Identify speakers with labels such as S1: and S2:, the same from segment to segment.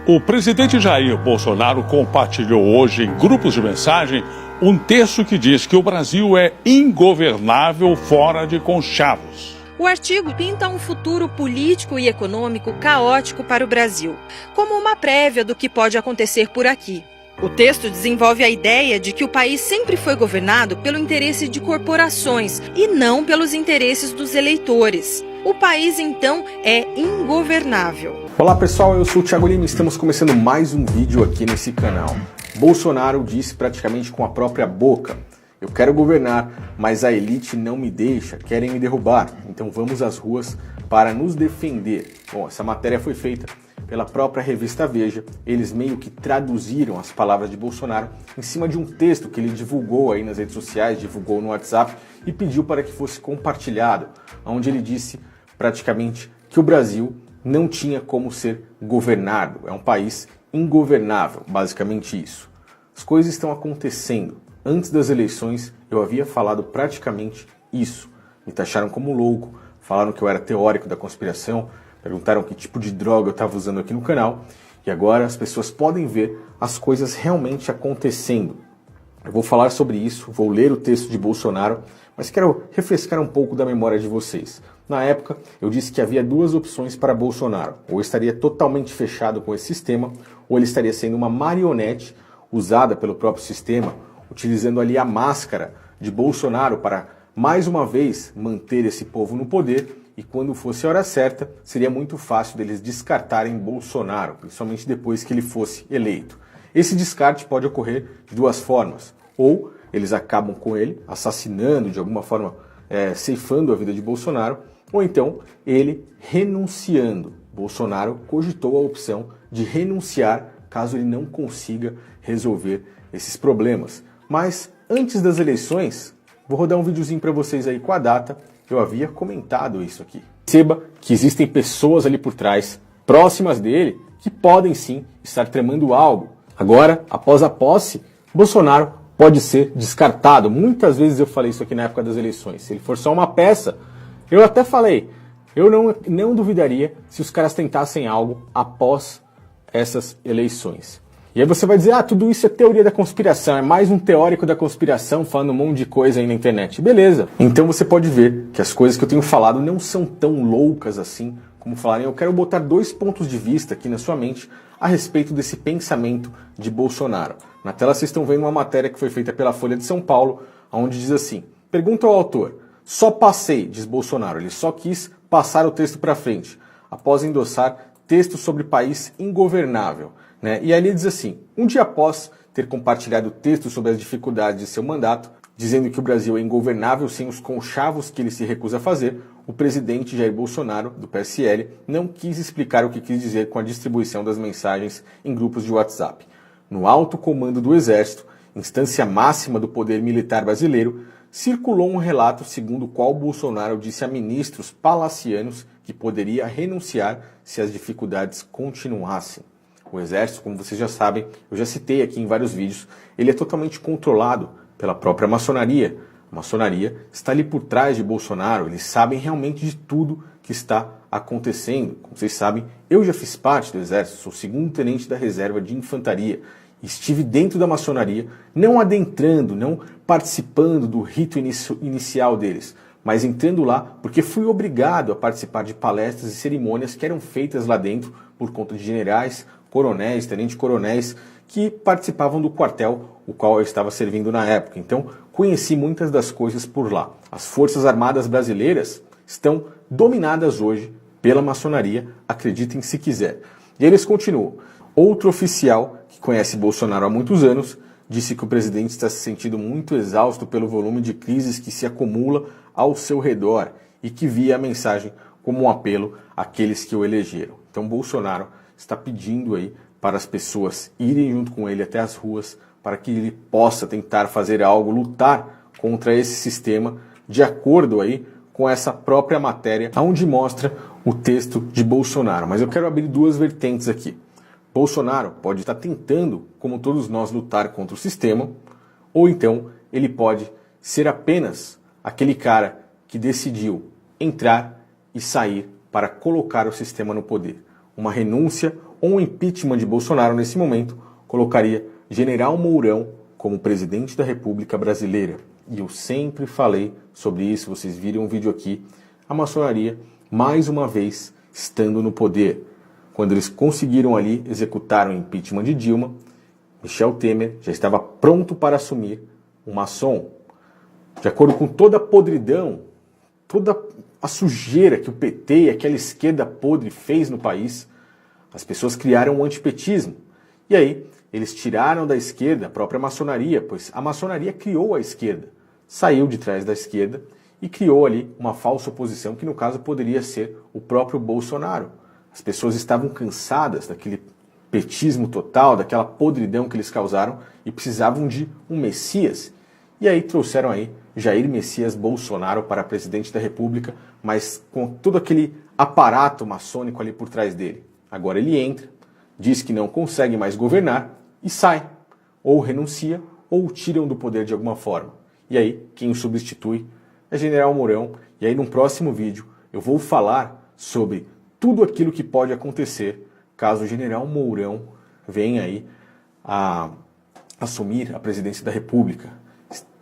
S1: O presidente Jair Bolsonaro compartilhou hoje em grupos de mensagem um texto que diz que o Brasil é ingovernável fora de conchavos.
S2: O artigo pinta um futuro político e econômico caótico para o Brasil, como uma prévia do que pode acontecer por aqui. O texto desenvolve a ideia de que o país sempre foi governado pelo interesse de corporações e não pelos interesses dos eleitores. O país, então, é ingovernável.
S3: Olá pessoal, eu sou o Thiago Lima e estamos começando mais um vídeo aqui nesse canal. Bolsonaro disse praticamente com a própria boca: eu quero governar, mas a elite não me deixa, querem me derrubar, então vamos às ruas para nos defender. Bom, essa matéria foi feita pela própria revista Veja. Eles meio que traduziram as palavras de Bolsonaro em cima de um texto que ele divulgou aí nas redes sociais, divulgou no WhatsApp e pediu para que fosse compartilhado, onde ele disse praticamente que o Brasil não tinha como ser governado, é um país ingovernável, basicamente isso. As coisas estão acontecendo. Antes das eleições eu havia falado praticamente isso. Me taxaram como louco, falaram que eu era teórico da conspiração, perguntaram que tipo de droga eu estava usando aqui no canal, e agora as pessoas podem ver as coisas realmente acontecendo. Eu vou falar sobre isso, vou ler o texto de Bolsonaro, mas quero refrescar um pouco da memória de vocês. Na época, eu disse que havia duas opções para Bolsonaro: ou estaria totalmente fechado com esse sistema, ou ele estaria sendo uma marionete usada pelo próprio sistema, utilizando ali a máscara de Bolsonaro para, mais uma vez, manter esse povo no poder, e quando fosse a hora certa, seria muito fácil deles descartarem Bolsonaro, principalmente depois que ele fosse eleito. Esse descarte pode ocorrer de duas formas: ou eles acabam com ele, assassinando, de alguma forma ceifando a vida de Bolsonaro, ou então ele renunciando. Bolsonaro cogitou a opção de renunciar caso ele não consiga resolver esses problemas. Mas antes das eleições, vou rodar um videozinho para vocês aí com a data. Eu havia comentado isso aqui. Perceba que existem pessoas ali por trás, próximas dele, que podem sim estar tramando algo. Agora, após a posse, Bolsonaro pode ser descartado. Muitas vezes eu falei isso aqui na época das eleições. Se ele for só uma peça, eu até falei, eu não duvidaria se os caras tentassem algo após essas eleições. E aí você vai dizer, tudo isso é teoria da conspiração, é mais um teórico da conspiração falando um monte de coisa aí na internet. Beleza. Então você pode ver que as coisas que eu tenho falado não são tão loucas assim como falarem. Eu quero botar dois pontos de vista aqui na sua mente a respeito desse pensamento de Bolsonaro. Na tela vocês estão vendo uma matéria que foi feita pela Folha de São Paulo, onde diz assim: pergunta ao autor: só passei, diz Bolsonaro, ele só quis passar o texto para frente, após endossar texto sobre país ingovernável. E ali diz assim: um dia após ter compartilhado o texto sobre as dificuldades de seu mandato, dizendo que o Brasil é ingovernável sem os conchavos que ele se recusa a fazer, o presidente Jair Bolsonaro, do PSL, não quis explicar o que quis dizer com a distribuição das mensagens em grupos de WhatsApp. No alto comando do Exército, instância máxima do poder militar brasileiro, circulou um relato segundo o qual Bolsonaro disse a ministros palacianos que poderia renunciar se as dificuldades continuassem. O Exército, como vocês já sabem, eu já citei aqui em vários vídeos, ele é totalmente controlado pela própria maçonaria. A maçonaria está ali por trás de Bolsonaro, eles sabem realmente de tudo que está acontecendo. Como vocês sabem, eu já fiz parte do Exército, sou segundo tenente da reserva de infantaria. Estive dentro da maçonaria, não adentrando, não participando do rito inicial deles, mas entrando lá porque fui obrigado a participar de palestras e cerimônias que eram feitas lá dentro por conta de generais, coronéis, tenente-coronéis que participavam do quartel o qual eu estava servindo na época. Então, conheci muitas das coisas por lá. As Forças Armadas brasileiras estão dominadas hoje pela maçonaria, acreditem se quiser. E eles continuam. Outro oficial que conhece Bolsonaro há muitos anos disse que o presidente está se sentindo muito exausto pelo volume de crises que se acumula ao seu redor e que via a mensagem como um apelo àqueles que o elegeram. Então Bolsonaro está pedindo aí para as pessoas irem junto com ele até as ruas para que ele possa tentar fazer algo, lutar contra esse sistema, de acordo aí com essa própria matéria, onde mostra o texto de Bolsonaro. Mas eu quero abrir duas vertentes aqui. Bolsonaro pode estar tentando, como todos nós, lutar contra o sistema, ou então ele pode ser apenas aquele cara que decidiu entrar e sair para colocar o sistema no poder. Uma renúncia ou um impeachment de Bolsonaro nesse momento colocaria General Mourão como presidente da República Brasileira. E eu sempre falei sobre isso, vocês viram um vídeo aqui, a maçonaria, mais uma vez, estando no poder. Quando eles conseguiram ali executar o impeachment de Dilma, Michel Temer já estava pronto para assumir um maçom. De acordo com toda a podridão, toda a sujeira que o PT e aquela esquerda podre fez no país, as pessoas criaram o antipetismo. E aí, eles tiraram da esquerda a própria maçonaria, pois a maçonaria criou a esquerda. Saiu de trás da esquerda e criou ali uma falsa oposição, que no caso poderia ser o próprio Bolsonaro. As pessoas estavam cansadas daquele petismo total, daquela podridão que eles causaram e precisavam de um Messias. E aí trouxeram aí Jair Messias Bolsonaro para presidente da República, mas com todo aquele aparato maçônico ali por trás dele. Agora ele entra, diz que não consegue mais governar e sai. Ou renuncia ou o tiram do poder de alguma forma. E aí quem o substitui é General Mourão. E aí num próximo vídeo eu vou falar sobre tudo aquilo que pode acontecer caso o General Mourão venha aí a assumir a presidência da República.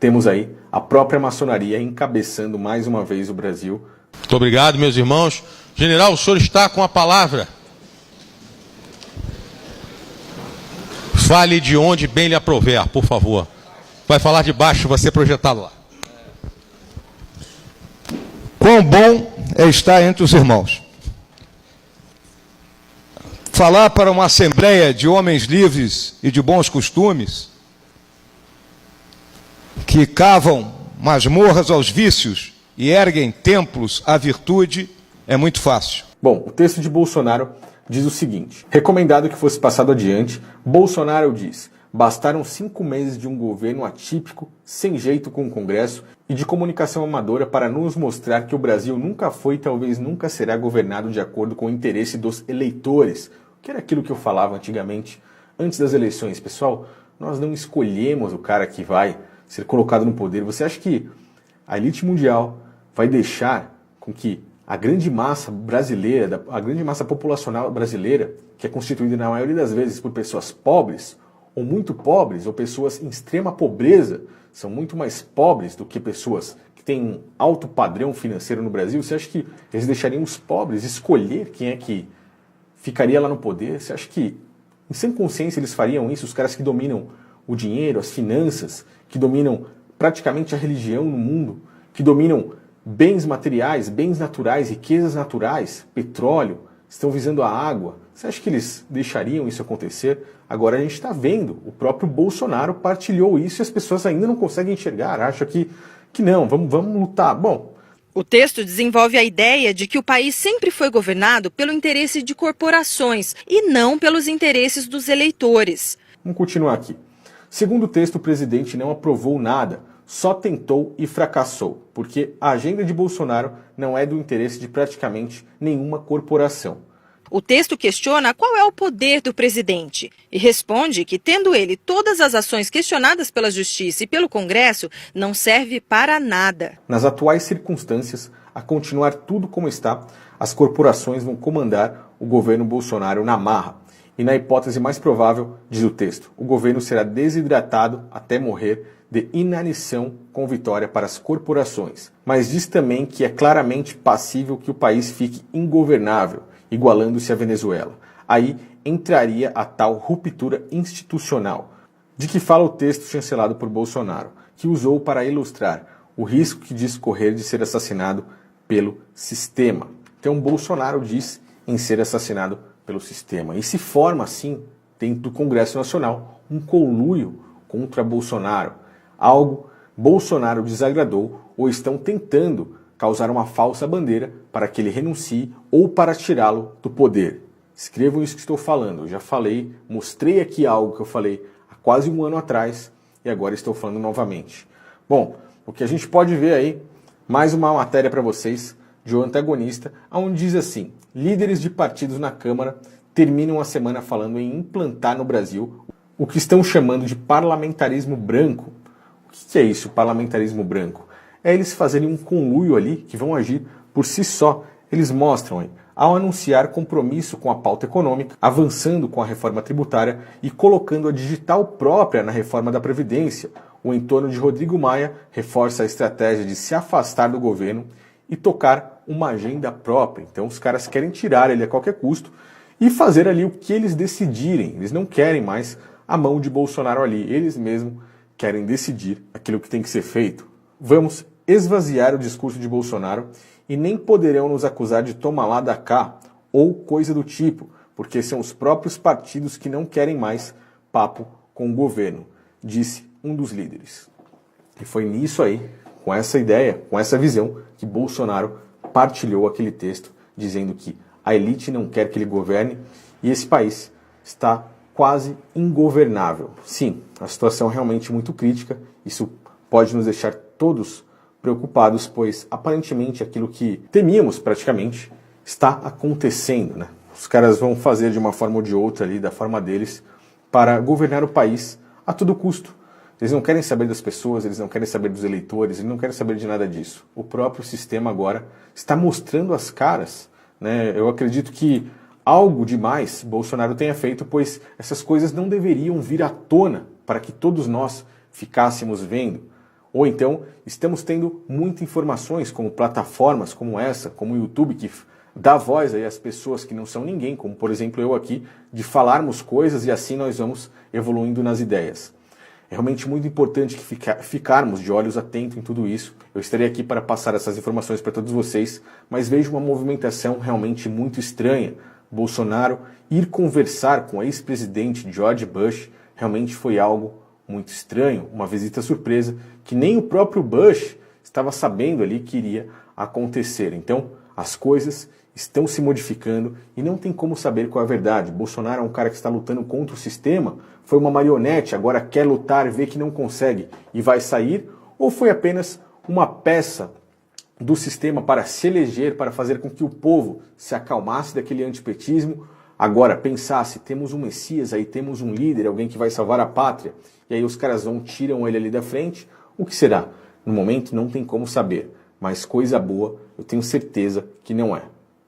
S3: Temos aí a própria maçonaria encabeçando mais uma vez o Brasil.
S4: Muito obrigado, meus irmãos. General, o senhor está com a palavra. Fale de onde bem lhe aprover, por favor. Vai falar de baixo, vai ser projetado lá.
S5: Quão bom é estar entre os irmãos. Falar para uma assembleia de homens livres e de bons costumes, que cavam masmorras aos vícios e erguem templos à virtude, é muito fácil.
S3: Bom, o texto de Bolsonaro diz o seguinte: recomendado que fosse passado adiante, Bolsonaro diz: bastaram 5 meses de um governo atípico, sem jeito com o Congresso e de comunicação amadora para nos mostrar que o Brasil nunca foi e talvez nunca será governado de acordo com o interesse dos eleitores, que era aquilo que eu falava antigamente, antes das eleições. Pessoal, nós não escolhemos o cara que vai ser colocado no poder. Você acha que a elite mundial vai deixar com que a grande massa brasileira, a grande massa populacional brasileira, que é constituída na maioria das vezes por pessoas pobres, ou muito pobres, ou pessoas em extrema pobreza, são muito mais pobres do que pessoas que têm um alto padrão financeiro no Brasil? Você acha que eles deixariam os pobres escolher quem é que ficaria lá no poder? Você acha que, em sã consciência, eles fariam isso? Os caras que dominam o dinheiro, as finanças, que dominam praticamente a religião no mundo, que dominam bens materiais, bens naturais, riquezas naturais, petróleo, estão visando a água. Você acha que eles deixariam isso acontecer? Agora a gente está vendo, o próprio Bolsonaro partilhou isso e as pessoas ainda não conseguem enxergar, acham que não, vamos lutar. Bom,
S2: o texto desenvolve a ideia de que o país sempre foi governado pelo interesse de corporações e não pelos interesses dos eleitores.
S3: Vamos continuar aqui. Segundo o texto, o presidente não aprovou nada, só tentou e fracassou, porque a agenda de Bolsonaro não é do interesse de praticamente nenhuma corporação.
S2: O texto questiona qual é o poder do presidente e responde que, tendo ele todas as ações questionadas pela Justiça e pelo Congresso, não serve para nada.
S3: Nas atuais circunstâncias, a continuar tudo como está, as corporações vão comandar o governo Bolsonaro na marra. E na hipótese mais provável, diz o texto, o governo será desidratado até morrer de inanição com vitória para as corporações. Mas diz também que é claramente passível que o país fique ingovernável, igualando-se à Venezuela. Aí entraria a tal ruptura institucional, de que fala o texto chancelado por Bolsonaro, que usou para ilustrar o risco que diz correr de ser assassinado pelo sistema. Então Bolsonaro diz em ser assassinado pelo sistema. E se forma assim, dentro do Congresso Nacional, um conluio contra Bolsonaro. Algo Bolsonaro desagradou ou estão tentando causar uma falsa bandeira para que ele renuncie ou para tirá-lo do poder. Escrevam isso que estou falando. Eu já falei, mostrei aqui algo que eu falei há quase um ano atrás e agora estou falando novamente. Bom, o que a gente pode ver aí, mais uma matéria para vocês de O Antagonista, onde diz assim: líderes de partidos na Câmara terminam a semana falando em implantar no Brasil o que estão chamando de parlamentarismo branco. O que é isso, parlamentarismo branco? É eles fazerem um conluio ali que vão agir por si só. eles mostram aí, ao anunciar compromisso com a pauta econômica, avançando com a reforma tributária e colocando a digital própria na reforma da Previdência, o entorno de Rodrigo Maia reforça a estratégia de se afastar do governo e tocar uma agenda própria. Então os caras querem tirar ele a qualquer custo e fazer ali o que eles decidirem. Eles não querem mais a mão de Bolsonaro ali, eles mesmos querem decidir aquilo que tem que ser feito. Vamos esvaziar o discurso de Bolsonaro e nem poderão nos acusar de toma lá da cá ou coisa do tipo, porque são os próprios partidos que não querem mais papo com o governo, disse um dos líderes. E foi nisso aí, com essa ideia, com essa visão, que Bolsonaro partilhou aquele texto dizendo que a elite não quer que ele governe e esse país está quase ingovernável. Sim, a situação é realmente muito crítica, isso pode nos deixar todos preocupados, pois aparentemente aquilo que temíamos praticamente está acontecendo, né? Os caras vão fazer de uma forma ou de outra ali, da forma deles, para governar o país a todo custo. Eles não querem saber das pessoas, eles não querem saber dos eleitores, eles não querem saber de nada disso. O próprio sistema agora está mostrando as caras, né? Eu acredito que algo demais Bolsonaro tenha feito, pois essas coisas não deveriam vir à tona para que todos nós ficássemos vendo. Ou então, estamos tendo muitas informações, como plataformas como essa, como o YouTube, que dá voz aí às pessoas que não são ninguém, como por exemplo eu aqui, de falarmos coisas e assim nós vamos evoluindo nas ideias. É realmente muito importante que ficarmos de olhos atentos em tudo isso. Eu estarei aqui para passar essas informações para todos vocês, mas vejo uma movimentação realmente muito estranha. Bolsonaro ir conversar com o ex-presidente George Bush realmente foi algo muito estranho, uma visita surpresa que nem o próprio Bush estava sabendo ali que iria acontecer. Então, as coisas estão se modificando e não tem como saber qual é a verdade. Bolsonaro é um cara que está lutando contra o sistema, foi uma marionete, agora quer lutar, vê que não consegue e vai sair, ou foi apenas uma peça do sistema para se eleger, para fazer com que o povo se acalmasse daquele antipetismo, agora pensasse, temos um Messias aí, temos um líder, alguém que vai salvar a pátria, e aí os caras vão, tiram ele ali da frente, o que será? No momento não tem como saber, mas coisa boa eu tenho certeza que não é.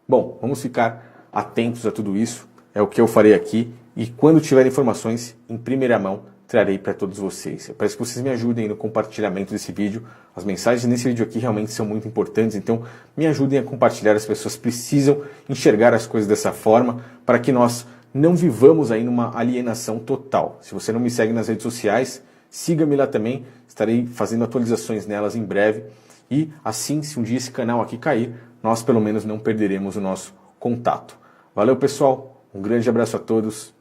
S3: Bom, vamos ficar atentos a tudo isso, é o que eu farei aqui, e quando tiver informações em primeira mão, trarei para todos vocês. Eu peço que vocês me ajudem no compartilhamento desse vídeo. As mensagens nesse vídeo aqui realmente são muito importantes, então me ajudem a compartilhar. As pessoas precisam enxergar as coisas dessa forma para que nós não vivamos aí numa alienação total. Se você não me segue nas redes sociais, siga-me lá também. Estarei fazendo atualizações nelas em breve. E assim, se um dia esse canal aqui cair, nós pelo menos não perderemos o nosso contato. Valeu, pessoal. Um grande abraço a todos.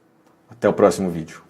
S3: Até o próximo vídeo.